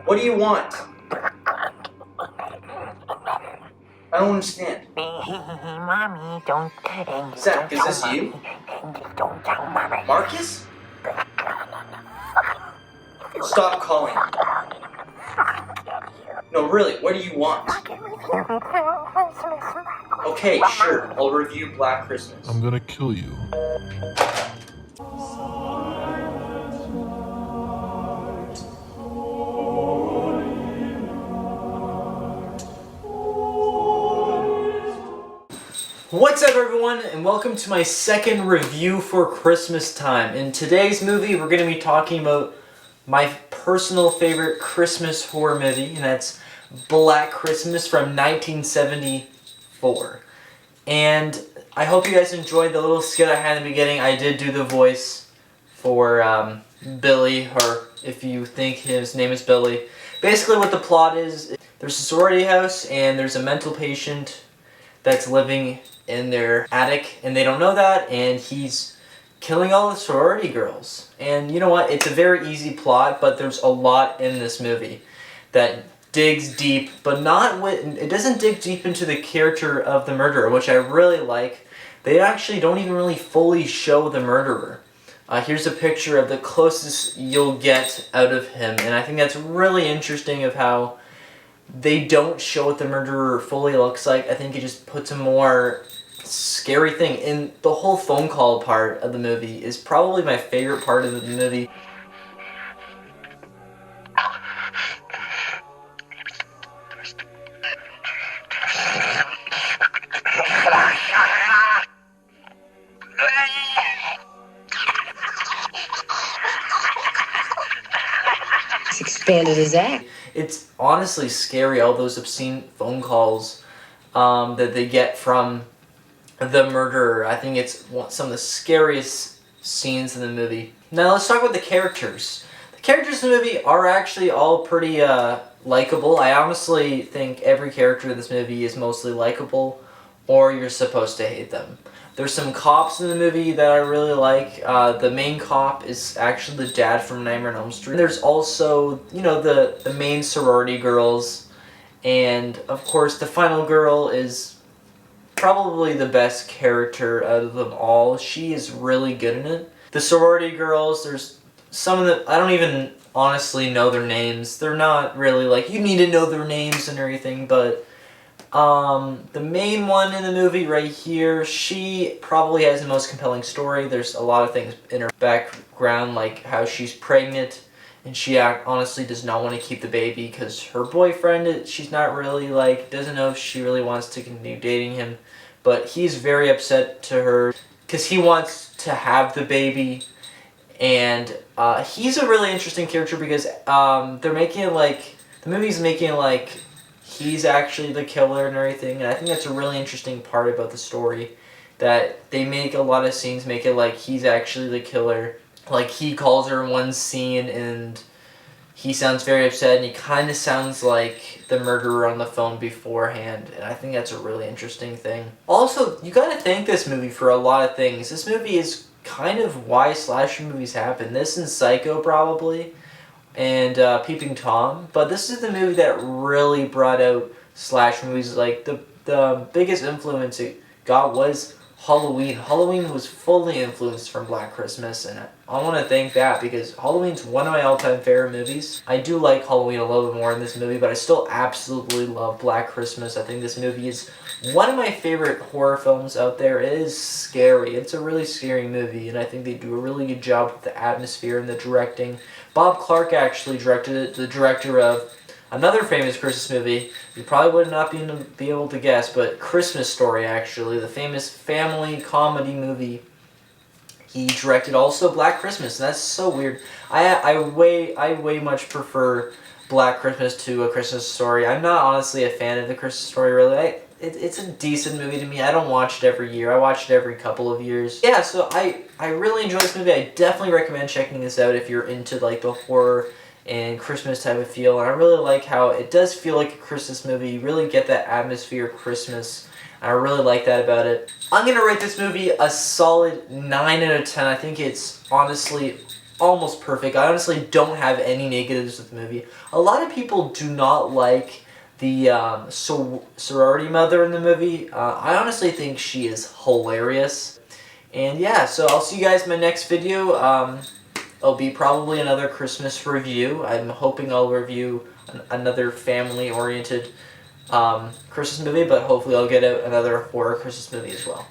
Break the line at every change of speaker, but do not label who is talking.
What do you want? I don't understand.
Mommy, don't.
Zach, is this you?
Don't tell Mommy.
Marcus? Stop calling. No, really, what do you want? Okay, sure, I'll review Black Christmas.
I'm gonna kill you.
What's up, everyone, and welcome to my second review for Christmas time. In today's movie, we're going to be talking about my personal favorite Christmas horror movie, and that's Black Christmas from 1974. And I hope you guys enjoyed the little skit I had in the beginning. I did do the voice for Billy, or if you think his name is Billy. Basically what the plot is, there's a sorority house and there's a mental patient that's living in their attic, and they don't know that, and he's killing all the sorority girls. And you know what? It's a very easy plot, but there's a lot in this movie that digs deep, but it doesn't dig deep into the character of the murderer, which I really like. They actually don't even really fully show the murderer. Here's a picture of the closest you'll get out of him, and I think that's really interesting of how they don't show what the murderer fully looks like. I think it just puts a more scary thing. And the whole phone call part of the movie is probably my favorite part of the movie.
He's expanded his act.
It's honestly scary, all those obscene phone calls that they get from the murderer. I think it's some of the scariest scenes in the movie. Now let's talk about the characters. The characters in the movie are actually all pretty likable. I honestly think every character in this movie is mostly likable, or you're supposed to hate them. There's some cops in the movie that I really like. The main cop is actually the dad from Nightmare on Elm Street. There's also, you know, the main sorority girls, and of course the final girl is probably the best character out of them all. She is really good in it. The sorority girls, there's some of them, I don't even honestly know their names. They're not really like, you need to know their names and everything, but the main one in the movie right here, she probably has the most compelling story. There's a lot of things in her background, like how she's pregnant, and she honestly does not want to keep the baby because her boyfriend, she's not really like, doesn't know if she really wants to continue dating him, but he's very upset to her because he wants to have the baby. And he's a really interesting character because they're making it like, the movie's making it like he's actually the killer and everything, and I think that's a really interesting part about the story, that they make a lot of scenes make it like he's actually the killer. Like, he calls her in one scene and he sounds very upset, and he kind of sounds like the murderer on the phone beforehand, and I think that's a really interesting thing. Also, you gotta thank this movie for a lot of things. This movie is kind of why slasher movies happen. This and Psycho probably, and Peeping Tom, but this is the movie that really brought out slasher movies. Like, the biggest influence it got was Halloween. Halloween was fully influenced from Black Christmas, and I want to thank that because Halloween's one of my all-time favorite movies. I do like Halloween a little bit more in this movie, but I still absolutely love Black Christmas. I think this movie is one of my favorite horror films out there. It is scary. It's a really scary movie, and I think they do a really good job with the atmosphere and the directing. Bob Clark actually directed it, the director of another famous Christmas movie. You probably would not be able to guess, but Christmas Story, actually, the famous family comedy movie. He directed also Black Christmas, and that's so weird. I way much prefer Black Christmas to A Christmas Story. I'm not honestly a fan of The Christmas Story, really. It's a decent movie to me. I don't watch it every year. I watch it every couple of years. Yeah, so I really enjoy this movie. I definitely recommend checking this out if you're into like the horror and Christmas type of feel. And I really like how it does feel like a Christmas movie. You really get that atmosphere of Christmas. I really like that about it. I'm going to rate this movie a solid 9 out of 10. I think it's honestly almost perfect. I honestly don't have any negatives with the movie. A lot of people do not like the sorority mother in the movie. I honestly think she is hilarious. And yeah, so I'll see you guys in my next video. It'll be probably another Christmas review. I'm hoping I'll review another family-oriented Christmas movie, but hopefully I'll get out another horror Christmas movie as well.